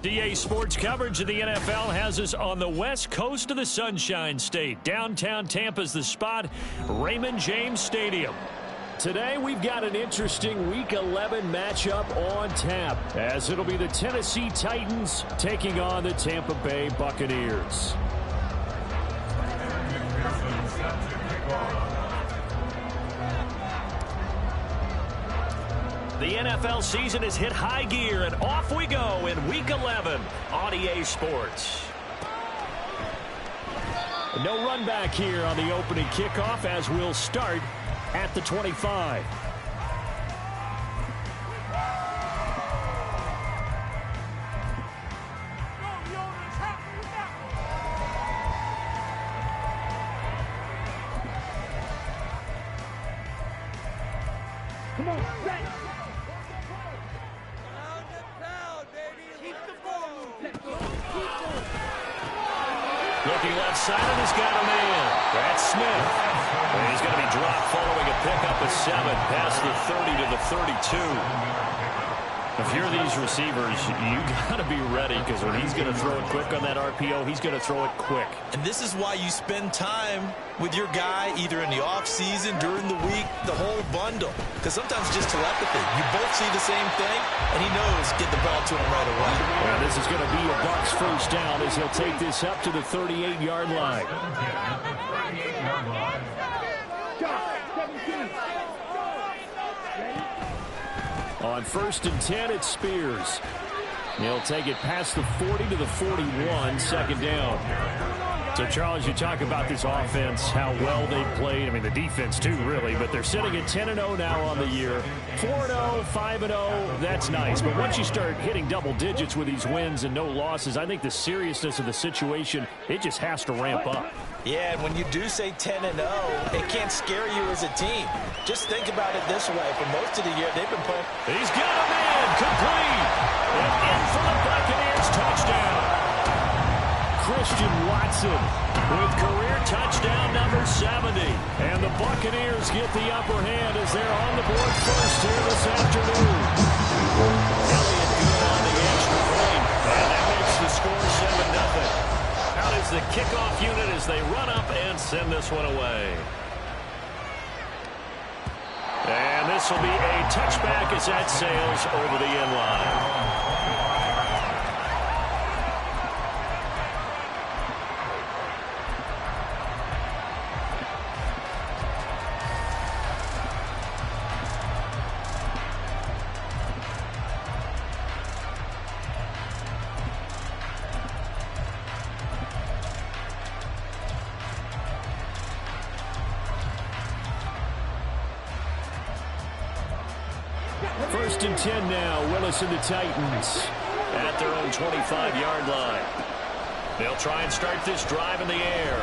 DA Sports coverage of the NFL has us on the west coast of the Sunshine State. Downtown Tampa's the spot, Raymond James Stadium. Today, we've got an interesting Week 11 matchup on tap, as it'll be the Tennessee Titans taking on the Tampa Bay Buccaneers. The NFL season has hit high gear, and off we go in Week 11 on EA Sports. No run back here on the opening kickoff, as we'll start at the 25. Come on, back. Looking left side, and he's got a man. That's Smith. And he's going to be dropped following a pickup of 7 past the 30 to the 32. If you're these receivers, you got to be ready, because when he's going to throw it quick on that RPO, he's going to throw it quick. And this is why you spend time with your guy either in the offseason, during the week, the whole bundle. Because sometimes just telepathy. You both see the same thing, and he knows get the ball to him right away. And this is going to be a Bucs first down as he'll take this up to the 38-yard line. On 1st and 10, it's Spears. He'll take it past the 40 to the 41, second down. So, Charles, you talk about this offense, how well they played. I mean, the defense, too, really. But they're sitting at 10-0 now on the year. 4-0, 5-0, that's nice. But once you start hitting double digits with these wins and no losses, I think the seriousness of the situation, it just has to ramp up. Yeah, and when you do say 10-0, it can't scare you as a team. Just think about it this way. For most of the year, they've been playing. He's got a man, complete. And in for the Buccaneers, touchdown. Christian Watson with career touchdown number 70. And the Buccaneers get the upper hand as they're on the board first here this afternoon. Elliott good on the extra point. And that makes the score 7-0. Out is the kickoff unit as they run up and send this one away. And this will be a touchback as that sails over the end line. First and 10 now, Willis and the Titans at their own 25-yard line. They'll try and start this drive in the air.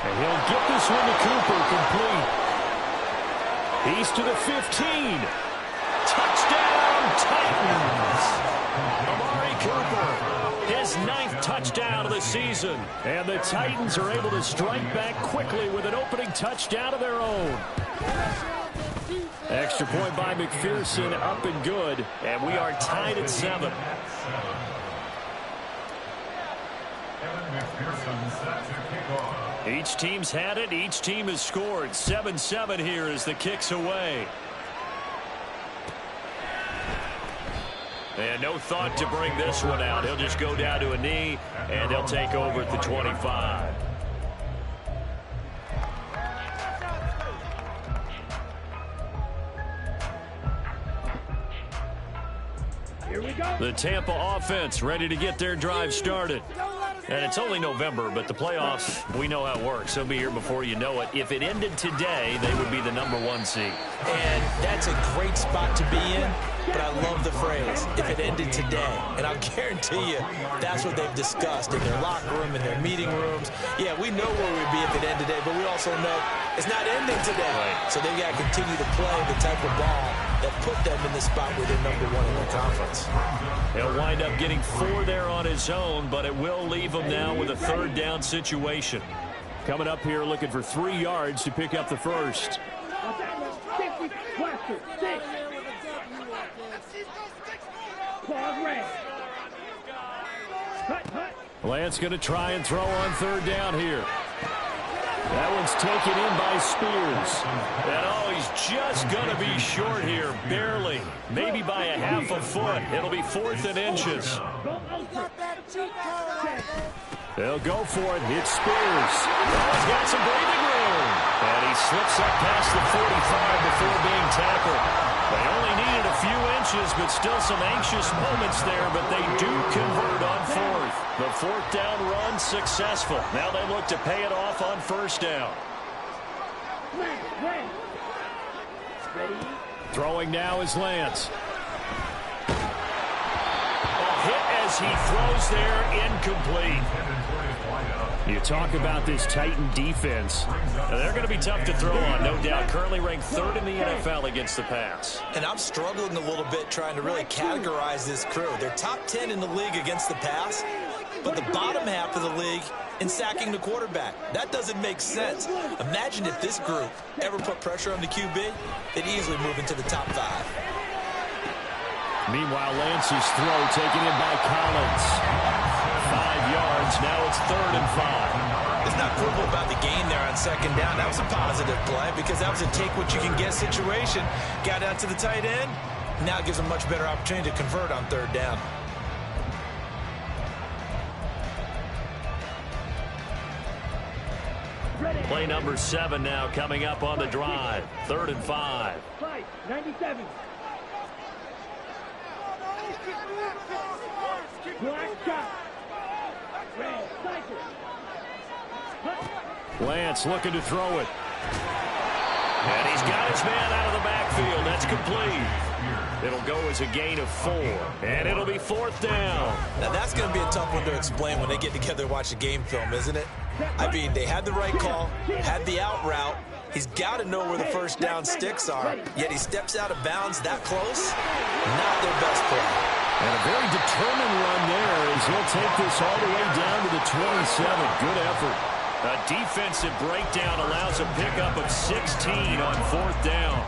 And he'll get this one to Cooper, complete. He's to the 15. Touchdown, Titans! Amari Cooper, his 9th touchdown of the season. And the Titans are able to strike back quickly with an opening touchdown of their own. Extra point by McPherson, up and good, and we are tied at 7. Each team's had it, each team has scored. 7-7 here as the kick's away. And no thought to bring this one out. He'll just go down to a knee, and he'll take over at the 25. The Tampa offense ready to get their drive started. And it's only November, but the playoffs, we know how it works. They'll be here before you know it. If it ended today, they would be the #1 seed. And that's a great spot to be in, but I love the phrase, if it ended today. And I'll guarantee you that's what they've discussed in their locker room, in their meeting rooms. Yeah, we know where we'd be if it ended today, but we also know it's not ending today. Right. So they've got to continue to play the type of ball that put them in the spot where they're #1 in the conference. He'll wind up getting 4 there on his own, but it will leave him now with a 3rd down situation. Coming up here looking for 3 yards to pick up the first. Lance going to try and throw on third down here. That one's taken in by Spears. And oh, he's just going to be short here, barely. Maybe by a half a foot. It'll be 4th and inches. They'll go for it. It's Spears. Oh, he's got some breathing room. And he slips up past the 45 before being tackled. They only needed a few inches, but still some anxious moments there, but they do convert on 4th. The 4th down run successful. Now they look to pay it off on 1st down. Throwing now is Lance. A hit as he throws there, incomplete. You talk about this Titan defense. They're going to be tough to throw on, no doubt. Currently ranked 3rd in the NFL against the pass. And I'm struggling a little bit trying to really categorize this crew. They're top 10 in the league against the pass, but the bottom half of the league in sacking the quarterback. That doesn't make sense. Imagine if this group ever put pressure on the QB, they'd easily move into the top 5. Meanwhile, Lance's throw taken in by Collins. 5 yards. Now it's 3rd and 5. It's not quibble about the gain there on 2nd down. That was a positive play because that was a take-what-you-can-get situation. Got out to the tight end. Now it gives them a much better opportunity to convert on 3rd down. Play number 7 now coming up on the drive. 3rd and 5. 97. Black shot. Red cycle. Lance looking to throw it. And he's got his man out of the backfield. That's complete. It'll go as a gain of 4. And it'll be 4th down. Now that's going to be a tough one to explain when they get together and watch the game film, isn't it? I mean, they had the right call, had the out route. He's got to know where the 1st down sticks are, yet he steps out of bounds that close. Not their best play. And a very determined run there as he'll take this all the way down to the 27. Good effort. A defensive breakdown allows a pickup of 16 on 4th down.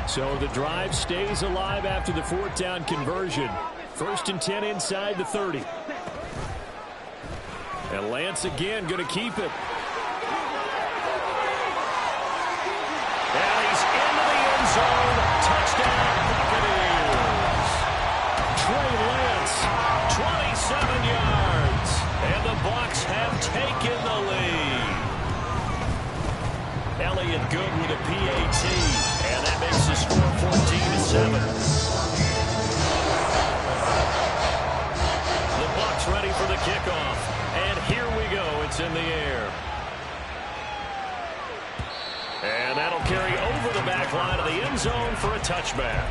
So the drive stays alive after the 4th down conversion. 1st and 10 inside the 30. And Lance again going to keep it. And he's into the end zone. Touchdown, Buccaneers. Trey Lance, 27 yards. And the Bucs have taken the lead. Elliott good with a PAT. And that makes the score 14-7. The Bucs ready for the kickoff. And here we go. It's in the air. And that'll carry over the back line of the end zone for a touchback.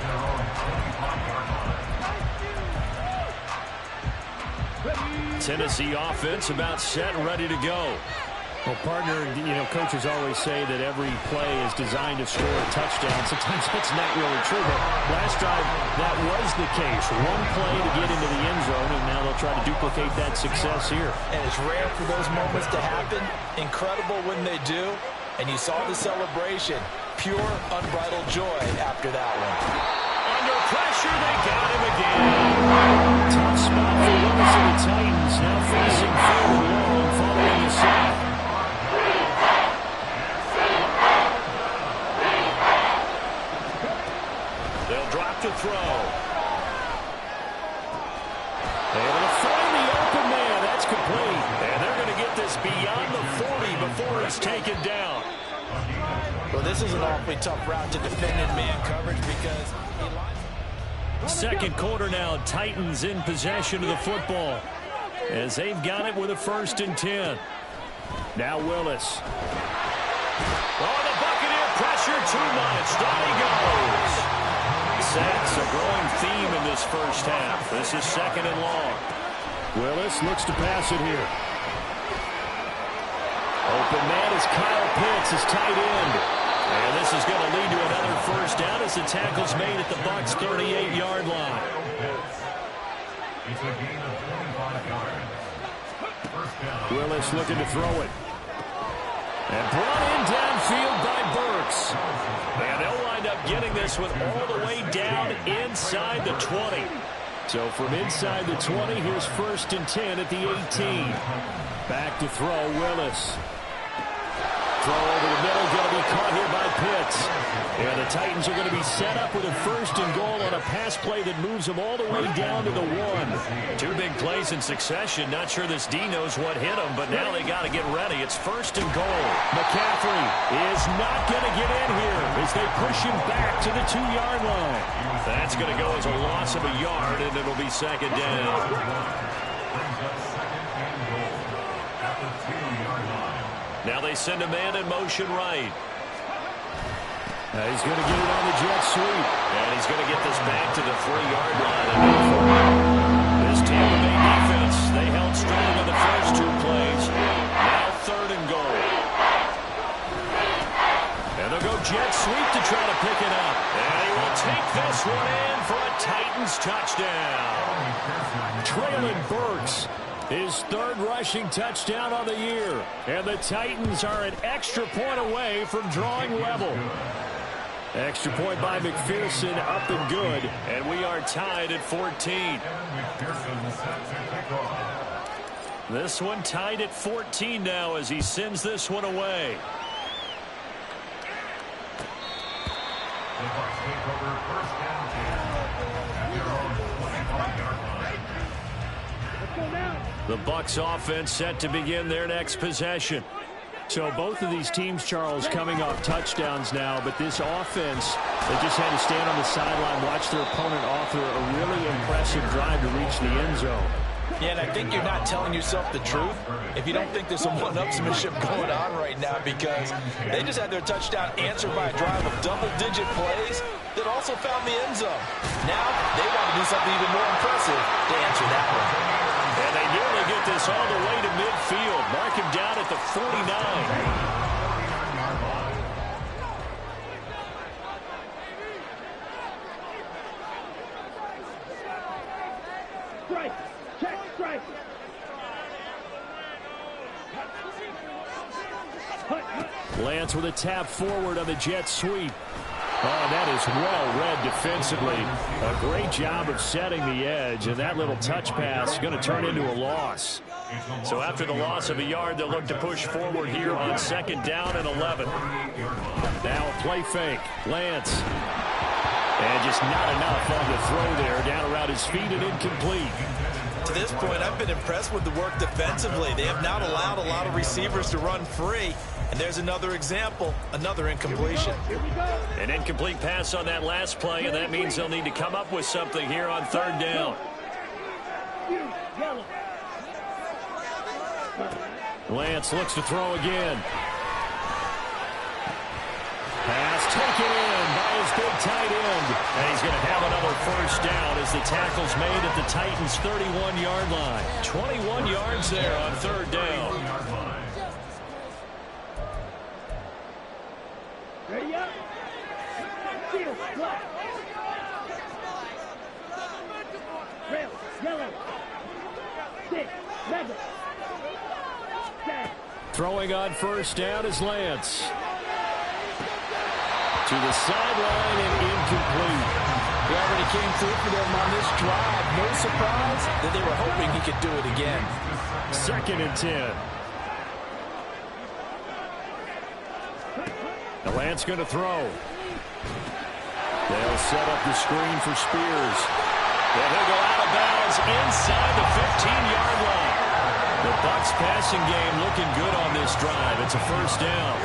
Tennessee offense about set and ready to go. Well, partner, coaches always say that every play is designed to score a touchdown. Sometimes that's not really true, but last drive, that was the case. One play to get into the end zone, and now they'll try to duplicate that success here. And it's rare for those moments to happen. Incredible when they do. And you saw the celebration. Pure, unbridled joy after that one. Under pressure, they got him again. Tough spot for Willis and the Titans. Now facing 4th and long following the sack. They'll drop to throw. Able to find the open man. That's complete. And they're going to get this beyond the 40 before he's taken down. Well, this is an awfully tough route to defend in man coverage because... Second quarter now, Titans in possession of the football as they've got it with a 1st and 10. Now Willis. Oh, the Buccaneer pressure too much. Down he goes. Sacks a growing theme in this first half. This is 2nd and long. Willis looks to pass it here. Open man is Kyle Pitts, his tight end. And this is going to lead to another 1st down as the tackle's made at the Bucs' 38-yard line. Willis looking to throw it. And brought in downfield by Burks. And they'll wind up getting this one all the way down inside the 20. So from inside the 20, here's 1st and 10 at the 18. Back to throw, Willis. Throw over the middle, going to be caught here by Pitts. And the Titans are going to be set up with a 1st and goal on a pass play that moves them all the way down to the 1. 2 big plays in succession. Not sure this D knows what hit them, but now they got to get ready. It's 1st and goal. McCaffrey is not going to get in here as they push him back to the 2-yard line. That's going to go as a loss of a yard, and it'll be 2nd down. Now they send a man in motion right. He's going to get it on the jet sweep. And he's going to get this back to the 3-yard line. This Tampa Bay defense, they held strong on the first 2 plays. Now 3rd and goal. And they'll go jet sweep to try to pick it up. And he will take this one in for a Titans touchdown. Traylon Burks. His 3rd rushing touchdown on the year. And the Titans are an extra point away from drawing level. Extra point by McPherson, up and good. And we are tied at 14. This one tied at 14 now as he sends this one away. The Bucs offense set to begin their next possession. So both of these teams, Charles, coming off touchdowns now, but this offense, they just had to stand on the sideline, watch their opponent author a really impressive drive to reach the end zone. Yeah, and I think you're not telling yourself the truth if you don't think there's some one-upsmanship going on right now, because they just had their touchdown answered by a drive of double-digit plays that also found the end zone. Now they want to do something even more impressive to answer that one. And they nearly get this all the way to midfield. Mark him down at the 49. Strike. Check strike. Lance with a tap forward on the jet sweep. Oh, that is well read defensively. A great job of setting the edge, and that little touch pass is going to turn into a loss. So after the loss of a yard, they'll look to push forward here on 2nd down and 11. Now a play fake. Lance. And just not enough on the throw there. Down around his feet and incomplete. To this point, I've been impressed with the work defensively. They have not allowed a lot of receivers to run free. And there's another example, another incompletion. An incomplete pass on that last play, and that means they'll need to come up with something here on 3rd down. Lance looks to throw again. Pass taken in by his big tight end. And he's going to have another 1st down as the tackle's made at the Titans' 31-yard line. 21 yards there on 3rd down. Ready up. Field, black. Rail, yellow. 6, 7. Throwing on 1st down is Lance. To the sideline and incomplete. He already came through for them on this drive. No surprise that they were hoping he could do it again. 2nd and 10. The Lance going to throw. They'll set up the screen for Spears. And he'll go out of bounds inside the 15-yard line. The Bucs passing game looking good on this drive. It's a 1st down.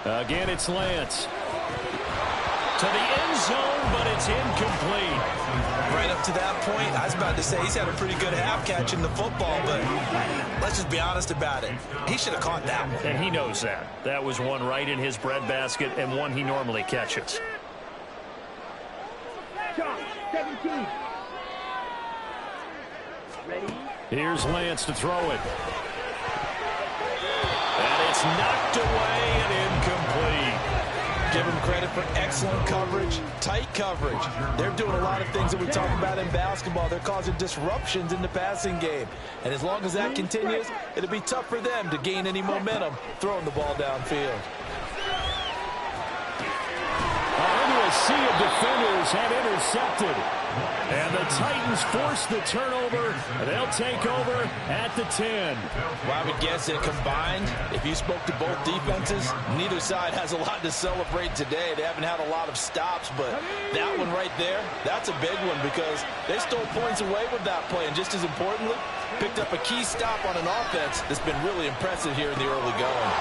Again, it's Lance. To the end zone, but it's incomplete. Right up to that point, I was about to say he's had a pretty good half catching the football, but let's just be honest about it. He should have caught that one. And he knows that. That was one right in his breadbasket and one he normally catches. Shot, 17. Ready? Here's Lance to throw it. And it's knocked away and incomplete. give them credit for excellent coverage, tight coverage. They're doing a lot of things that we talk about in basketball. They're causing disruptions in the passing game. And as long as that continues, it'll be tough for them to gain any momentum throwing the ball downfield. Into a sea of defenders have intercepted. And the Titans force the turnover. They'll take over at the 10. Well, I would guess that combined, if you spoke to both defenses, neither side has a lot to celebrate today. They haven't had a lot of stops, but that one right there, that's a big one because they stole points away with that play. And just as importantly, picked up a key stop on an offense that's been really impressive here in the early going.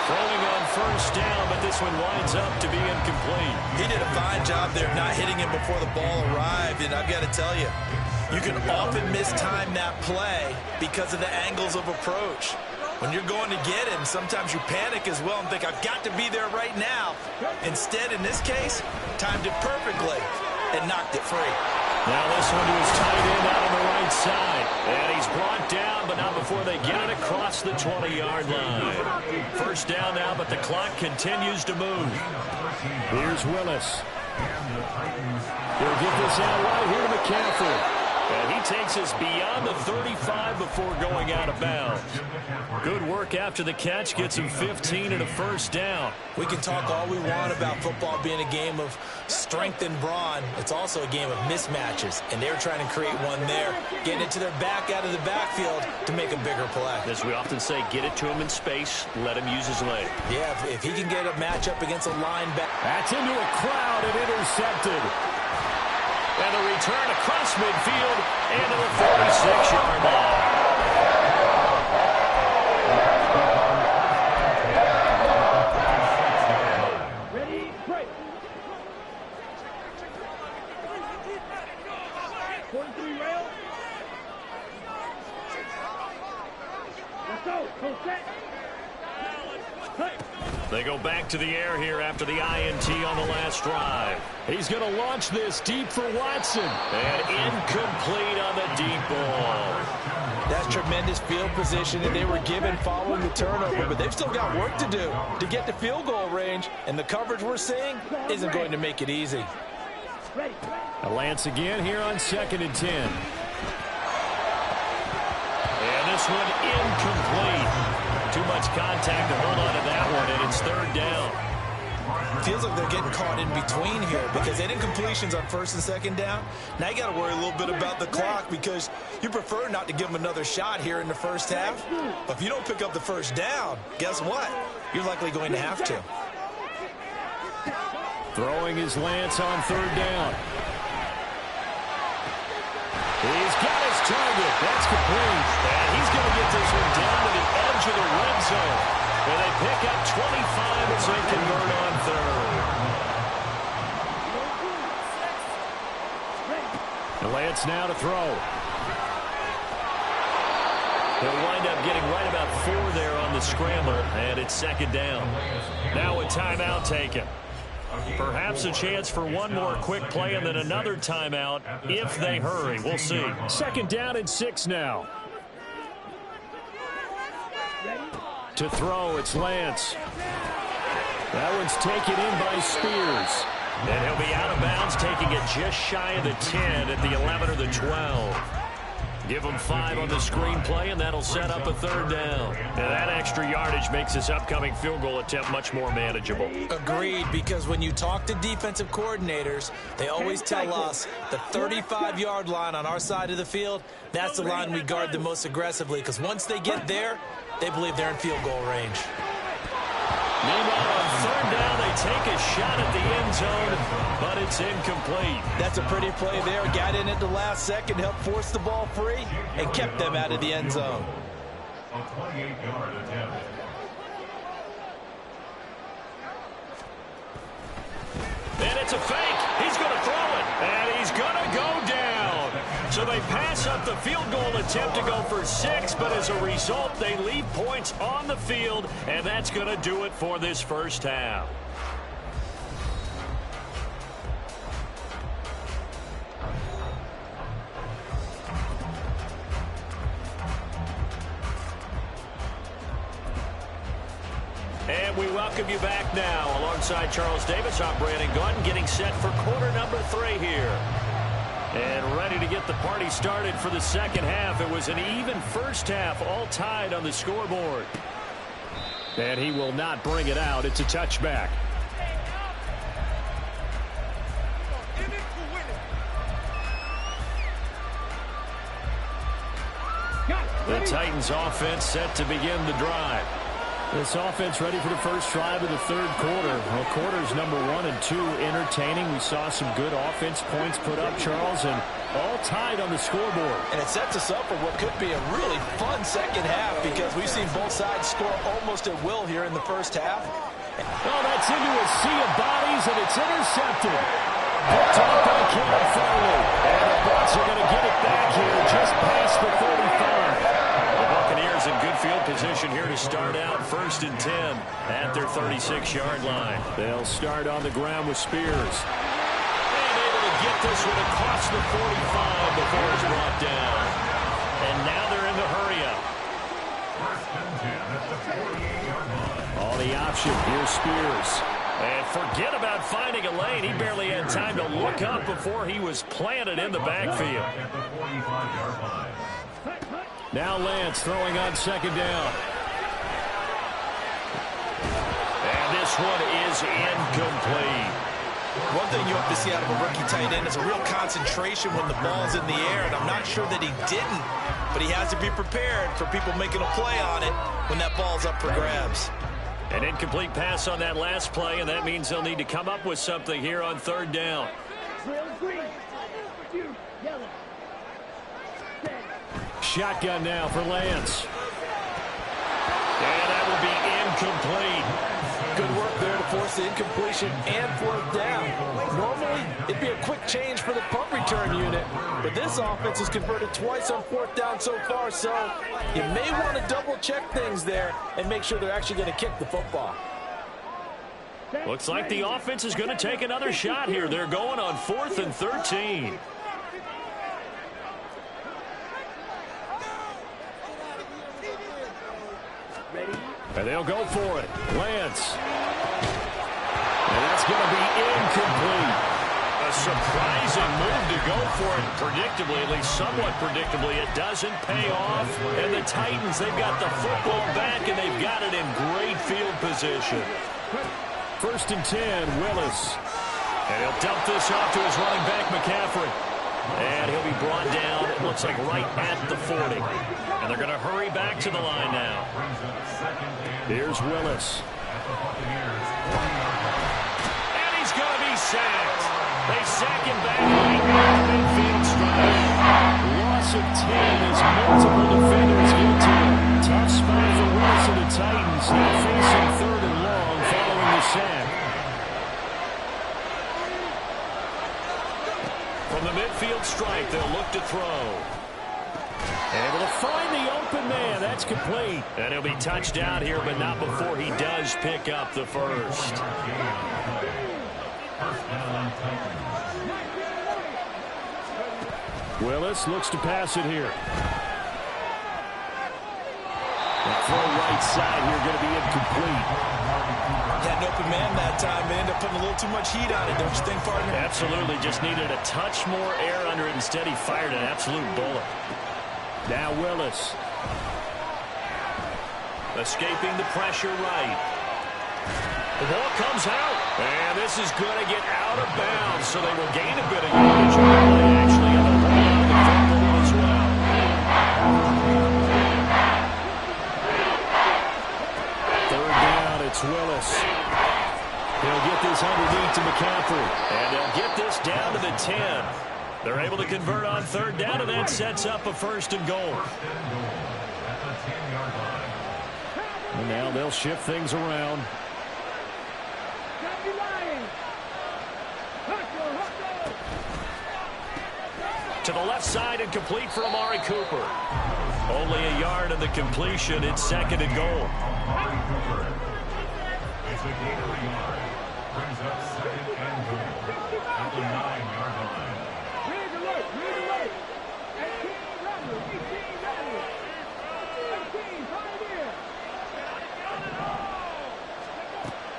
Throwing on first down, but this one winds up to be incomplete. He did a fine job there of not hitting him before the ball arrived, and I've got to tell you, you can often mistime that play because of the angles of approach. When you're going to get him, sometimes you panic as well and think, I've got to be there right now. Instead, in this case, timed it perfectly and knocked it free. Now this one to his tight end out on the right side. And he's brought down, but not before they get it across the 20-yard line. First down now, but the clock continues to move. Here's Willis. He'll get this out right here to McCaffrey. And he takes us beyond the 35 before going out of bounds. Good work after the catch. Gets him 15 and a first down. We can talk all we want about football being a game of strength and brawn. It's also a game of mismatches, and they're trying to create one there, getting it to their back out of the backfield to make a bigger play. As we often say, get it to him in space, let him use his leg. Yeah, if he can get a matchup against a linebacker. That's into a crowd and intercepted. And the return across midfield and to the 46-yard line. Ready, break. 43 rail. Let's go. Go set. Cut. They go back to the air here after the INT on the last drive. He's going to launch this deep for Watson. And incomplete on the deep ball. That's tremendous field position that they were given following the turnover, but they've still got work to do to get to field goal range, and the coverage we're seeing isn't going to make it easy. Ready. A Lance again here on 2nd and 10. And this one incomplete. Too much contact to hold on to that one, and it's 3rd down. Feels like they're getting caught in between here because they did incompletions on 1st and 2nd down. Now you got to worry a little bit about the clock because you prefer not to give them another shot here in the first half. But if you don't pick up the first down, guess what? You're likely going to have to. Throwing his Lance on 3rd down. He's got his target. That's complete. And he's going to get this one down to the edge of the red zone. And they pick up 25 as they convert on 3rd. And Lance now to throw. He'll wind up getting right about 4 there on the scramble. And it's 2nd down. Now a timeout taken. Perhaps a chance for one more quick play and then another timeout if they hurry. We'll see. 2nd down and 6 now. To throw, it's Lance. That one's taken in by Spears. And he'll be out of bounds, taking it just shy of the 10 at the 11 or the 12. Give them 5 on the screenplay, and that'll set up a 3rd down. And that extra yardage makes this upcoming field goal attempt much more manageable. Agreed, because when you talk to defensive coordinators, they always tell us the 35-yard line on our side of the field, that's the line we guard the most aggressively, because once they get there, they believe they're in field goal range. Meanwhile, on 3rd down, they take a shot at the end zone, but it's incomplete. That's a pretty play there. Got in at the last second, helped force the ball free, and kept them out of the end zone. A 28-yard attempt. And it's a fake. He's going to throw it, and he's going to go down. So they pass up the field goal attempt to go for 6, but as a result, they leave points on the field, and that's going to do it for this first half. And we welcome you back now. Alongside Charles Davis, I'm Brandon Gordon, getting set for quarter number 3 here. And ready to get the party started for the second half. It was an even first half, all tied on the scoreboard. And he will not bring it out. It's a touchback. The Titans offense set to begin the drive. This offense ready for the first drive of the third quarter. Well, quarters number 1 and 2 entertaining. We saw some good offense points put up, Charles, and all tied on the scoreboard. And it sets us up for what could be a really fun second half because we've seen both sides score almost at will here in the first half. Well, that's into a sea of bodies, and it's intercepted. Picked off by Cam Farley. And the Bucs are going to get it back here just past the 35. Buccaneers in good field position here to start out 1st and 10 at their 36-yard line. They'll start on the ground with Spears. And able to get this one across the 45 before it's brought down. And now they're in the hurry-up. All the option. Here's Spears. And forget about finding a lane. He barely had time to look up before he was planted in the backfield. Now Lance throwing on second down. And this one is incomplete. One thing you have to see out of a rookie tight end is a real concentration when the ball's in the air, and I'm not sure that he didn't, but he has to be prepared for people making a play on it when that ball's up for grabs. An incomplete pass on that last play, and that means they'll need to come up with something here on third down. Shotgun now for Lance. And that will be incomplete. Good work there to force the incompletion and 4th down. Normally, it'd be a quick change for the punt return unit, but this offense has converted twice on 4th down so far, so you may want to double-check things there and make sure they're actually going to kick the football. Looks like the offense is going to take another shot here. They're going on 4th and 13. And they'll go for it. Lance. And that's going to be incomplete. A surprising move to go for it. Predictably, at least somewhat predictably, it doesn't pay off. And the Titans, they've got the football back, and they've got it in great field position. 1st and 10, Willis. And he'll dump this off to his running back, McCaffrey. And he'll be brought down, it looks like right at the 40. And they're going to hurry back to the line now. Here's Willis. And he's going to be sacked. They sack him back right at the midfield stripe. Loss of 10 as multiple defenders get to him. Tough spot for Willis and the Titans. Now facing 3rd and long following the sack. From the midfield stripe, they'll look to throw. Able to find the open man. That's complete. And he'll be touched out here, but not before he does pick up the first. Willis looks to pass it here. The throw right side here going to be incomplete. Had an open man that time. They ended up putting a little too much heat on it, don't you think, partner? Absolutely. Just needed a touch more air under it. Instead, he fired an absolute bullet. Now Willis. Escaping the pressure right. The ball comes out. And this is going to get out of bounds. So they will gain a bit of yardage on the play, actually, and they'll hold on to the football as well. Third down, it's Willis. He'll get this underneath to McCaffrey. And they'll get this down to the 10. They're able to convert on third down, and that sets up a 1st and goal. And now they'll shift things around. To the left side and complete for Amari Cooper. Only a yard of the completion. It's 2nd and goal. It's a gain of a yard. Brings up 2nd and goal at the 9-yard line. Read the look. 18 runners. 18 runners. 18 Pioneers.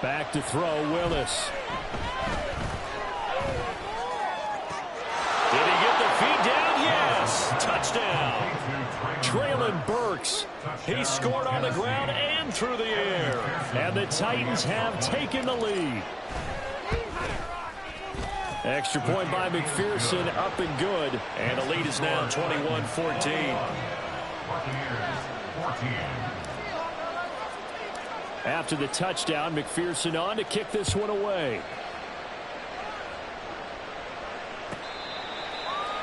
Back to throw, Willis. Did he get the feet down? Yes. Touchdown. Traylon Burks. He scored on the ground and through the air. And the Titans have taken the lead. Extra point by McPherson, up and good. And the lead is now 21-14. After the touchdown, McPherson on to kick this one away.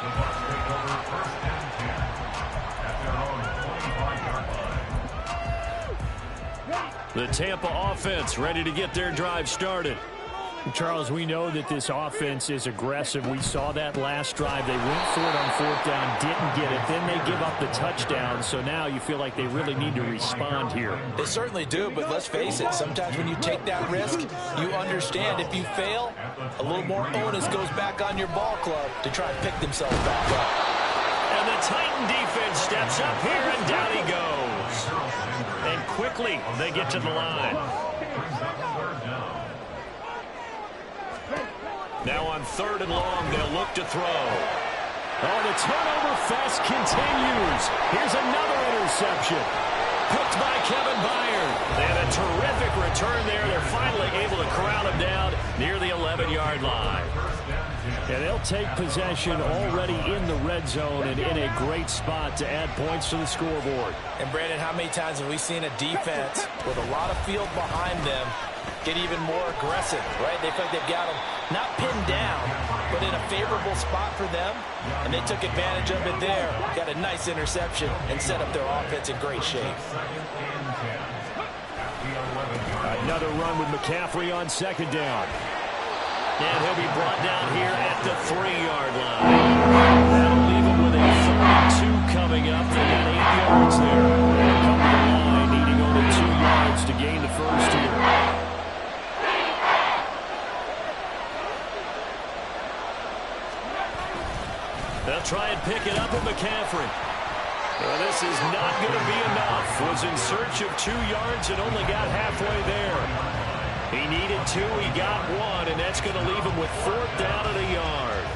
The Bucs take over first and 10 at their own 25-yard line. The Tampa offense ready to get their drive started. Charles, we know that this offense is aggressive. We saw that last drive. They went for it on fourth down, didn't get it. Then they give up the touchdown. So now you feel like they really need to respond here. They certainly do, but let's face it. Sometimes when you take that risk, you understand if you fail, a little more onus goes back on your ball club to try and pick themselves back up. And the Titan defense steps up here, and down he goes. And quickly, they get to the line. Now on 3rd and long, they'll look to throw. Oh, the turnover fest continues. Here's another interception. Picked by Kevin Byard. And a terrific return there. They're finally able to corral him down near the 11-yard line. And they'll take possession already in the red zone and in a great spot to add points to the scoreboard. And, Brandon, how many times have we seen a defense with a lot of field behind them get even more aggressive, right? They feel like they've got them not pinned down, but in a favorable spot for them, and they took advantage of it there. Got a nice interception and set up their offense in great shape. Another run with McCaffrey on 2nd down. And he'll be brought down here at the 3-yard line. That'll leave him with a 32 coming up. They got 8 yards there. They'll come to the line, needing only 2 yards to gain the first here. They'll try and pick it up with McCaffrey. Well, this is not going to be enough. Was in search of 2 yards and only got halfway there. He needed 2, he got 1, and that's going to leave him with 4th down and a yard.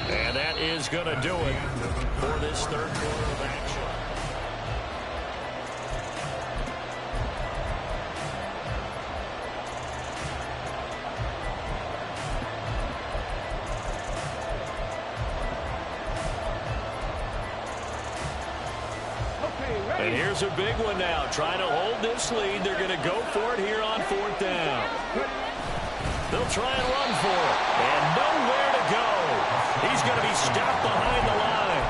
And that is going to do it for this 3rd quarter of action. And here's a big one now. Trying to hold this lead. They're going to go for it here on 4th down. They'll try and run for it. And nowhere to go. He's going to be stopped behind the line.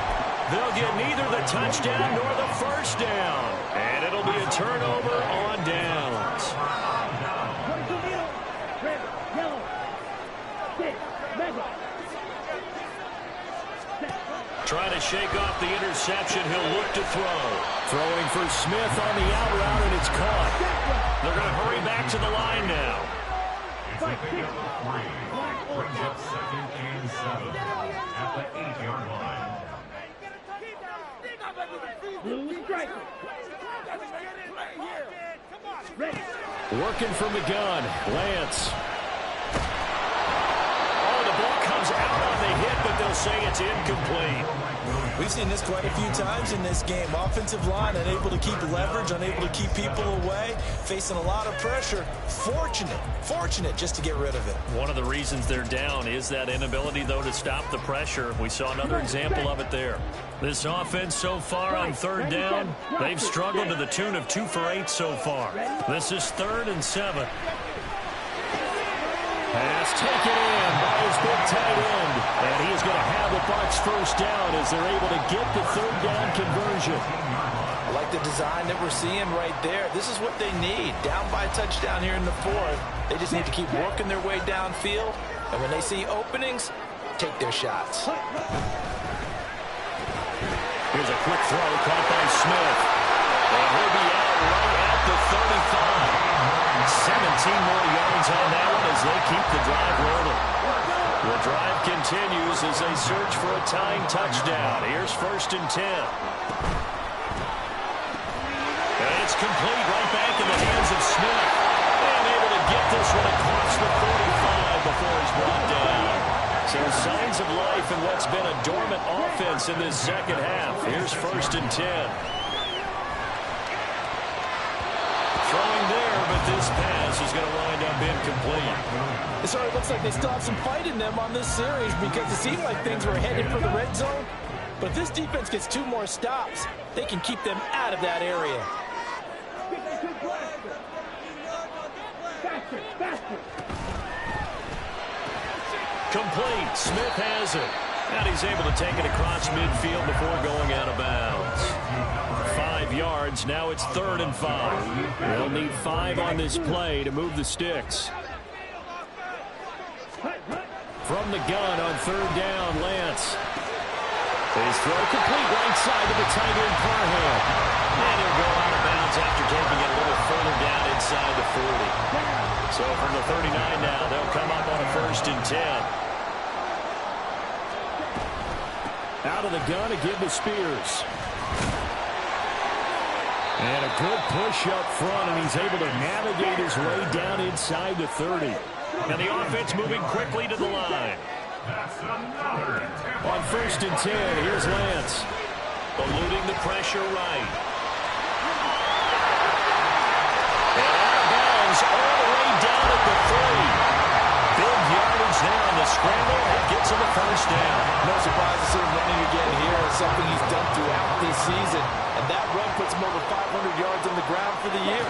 They'll get neither the touchdown nor the first down. And it'll be a turnover on downs. Trying to shake off the interception. He'll look to throw. Throwing for Smith on the out route, and it's caught. They're going to hurry back to the line now. It's a big number 3. Brings up 2nd and 7 at the 8-yard line. Working from the gun, Lance. Oh, the ball comes out on the hit, but they'll say it's incomplete. We've seen this quite a few times in this game. Offensive line unable to keep leverage, unable to keep people away, facing a lot of pressure. Fortunate just to get rid of it. One of the reasons they're down is that inability, though, to stop the pressure. We saw another example of it there. This offense so far on 3rd down, they've struggled to the tune of 2 for 8 so far. This is 3rd and 7. Pass taken in by his big tight end. And he is going to have the Bucs first down as they're able to get the 3rd down conversion. I like the design that we're seeing right there. This is what they need. Down by a touchdown here in the 4th. They just need to keep working their way downfield. And when they see openings, take their shots. Here's a quick throw caught by Smith. And he'll be out right at the 35. 17 more yards on that one as they keep the drive rolling. The drive continues as they search for a tying touchdown. Here's 1st and 10. And it's complete right back in the hands So signs of life in what's been a dormant offense in this second half. Here's 1st and 10. Throwing there, but this pass is going to wind up incomplete. It sort of looks like they still have some fight in them on this series because it seemed like things were headed for the red zone. But if this defense gets 2 more stops, they can keep them out of that area. Complete. Smith has it. And he's able to take it across midfield before going out of bounds. 5 yards. Now it's 3rd and 5. They'll need 5 on this play to move the sticks. From the gun on 3rd down, Lance. His throw complete right side to the tight end, Parham. And he'll go out of bounds after taking it a little further down inside the 40. So from the 39 now, they'll come up on a 1st and 10. Out of the gun to give to Spears. And a good push up front, and he's able to navigate his way down inside the 30. And the offense moving quickly to the line. On 1st and 10, here's Lance. Eluding the pressure right. And out of bounds all the way down at the 3. Big yardage there on the scramble. That gets him a 1st down. No surprise to see him running again here. It's something he's done throughout this season. And that run puts him over 500 yards on the ground for the year.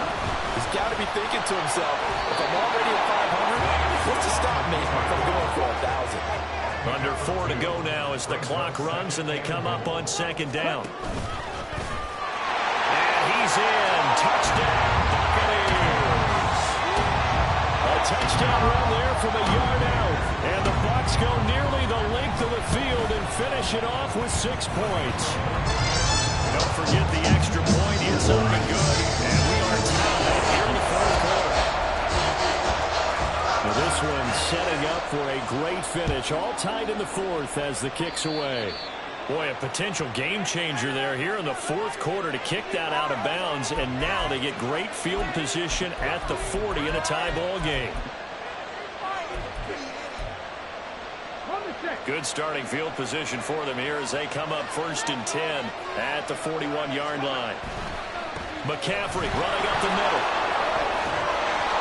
He's got to be thinking to himself, if I'm already at 500, what's to stop me from going for 1,000? Under 4 to go now as the clock runs and they come up on 2nd down. And he's in. Touchdown, Buccaneers. A touchdown run there from a yard out. And the Bucs go nearly the length of the field and finish it off with 6 points. Don't forget the extra point. It's up and good. And we are tied here in the 4th quarter. Now this one setting up for a great finish. All tied in the 4th as the kick's away. Boy, a potential game changer there here in the 4th quarter to kick that out of bounds. And now they get great field position at the 40 in a tie ball game. Good starting field position for them here as they come up 1st and 10 at the 41-yard line. McCaffrey running up the middle.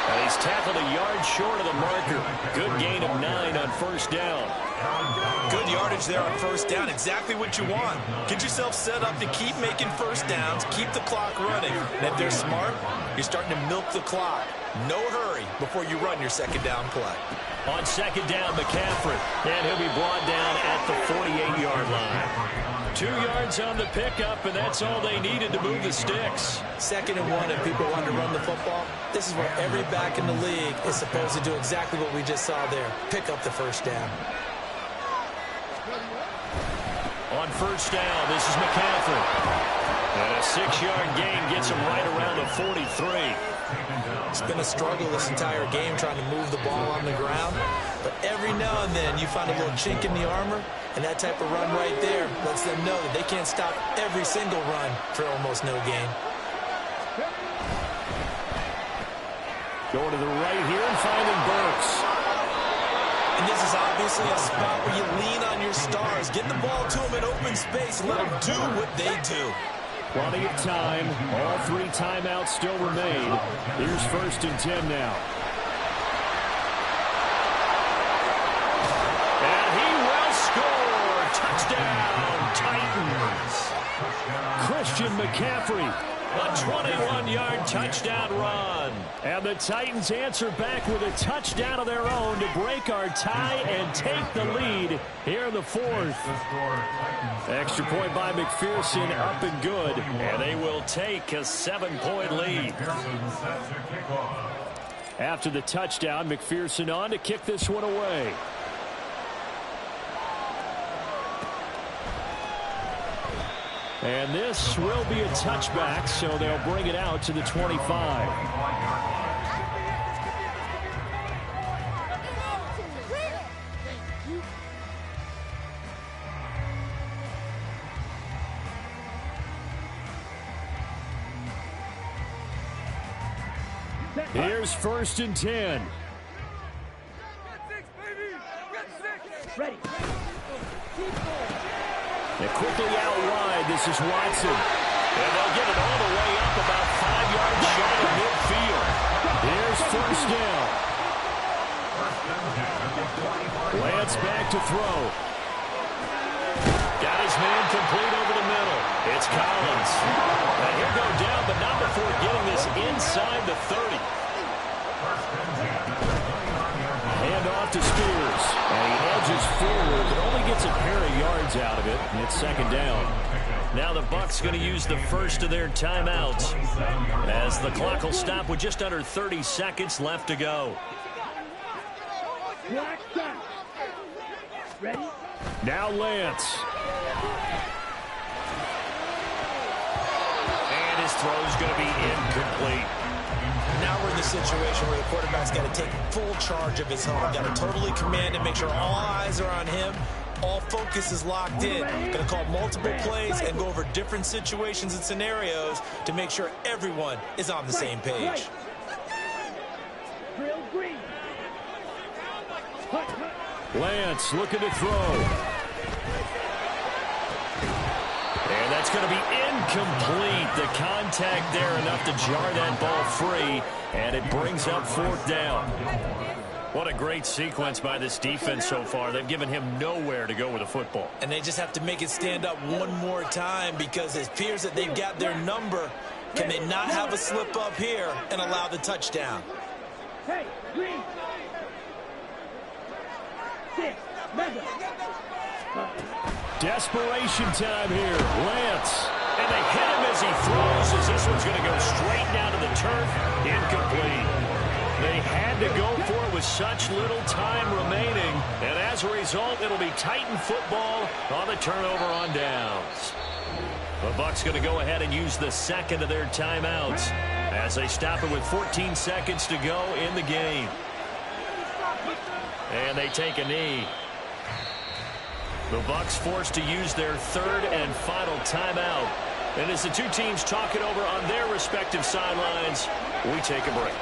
And he's tackled a yard short of the marker. Good gain of 9 on 1st down. Good yardage there on 1st down. Exactly what you want. Get yourself set up to keep making 1st downs, keep the clock running. And if they're smart, you're starting to milk the clock. No hurry before you run your 2nd down play. On 2nd down, McCaffrey. And he'll be brought down at the 48-yard line. 2 yards on the pickup, and that's all they needed to move the sticks. 2nd and 1, if people want to run the football, this is where every back in the league is supposed to do exactly what we just saw there. Pick up the 1st down. On 1st down, this is McCaffrey. And a 6-yard gain gets him right around the 43. It's been a struggle this entire game trying to move the ball on the ground. But every now and then you find a little chink in the armor, and that type of run right there lets them know that they can't stop every single run for almost no gain. Going to the right here and finding Burks. And this is obviously a spot where you lean on your stars. Get the ball to them in open space and let them do what they do. Plenty of time. All 3 timeouts still remain. Here's 1st and 10 now. And he will score. Touchdown, Titans. Christian McCaffrey. A 21-yard touchdown run. And the Titans answer back with a touchdown of their own to break our tie and take the lead here in the 4th. Extra point by McPherson, up and good. And they will take a 7-point lead. After the touchdown, McPherson on to kick this one away. And this will be a touchback, so they'll bring it out to the 25. Here's 1st and 10. Ready. And quickly out wide, this is Watson. And they'll get it all the way up about 5 yards shy of midfield. Here's first down. Lance back to throw. Got his man complete over the middle. It's Collins. And he'll go down, but not before getting this inside the 30. Hand off to Spears. And he edges forward, but only gets a pair of yards out of it. And it's second down. Now the Bucs going to use the first of their timeouts as the clock will stop with just under 30 seconds left to go. Now Lance. And his throw's going to be incomplete. Now we're in the situation where the quarterback's got to take full charge of his home. Got to totally command and make sure all eyes are on him. All focus is locked in. Going to call multiple plays and go over different situations and scenarios to make sure everyone is on the same page. Lance looking to throw. And that's going to be incomplete. The contact there enough to jar that ball free, and it brings up fourth down. What a great sequence by this defense so far. They've given him nowhere to go with the football. And they just have to make it stand up one more time because it appears that they've got their number. Can they not have a slip up here and allow the touchdown? Hey, 3, 6, Desperation time here. Lance. And they hit him as he throws, as this one's going to go straight down to the turf. Incomplete. They had to go for it with such little time remaining. And as a result, it'll be Titan football on the turnover on downs. The Bucs going to go ahead and use the second of their timeouts as they stop it with 14 seconds to go in the game. And they take a knee. The Bucs forced to use their third and final timeout. And as the two teams talk it over on their respective sidelines, we take a break.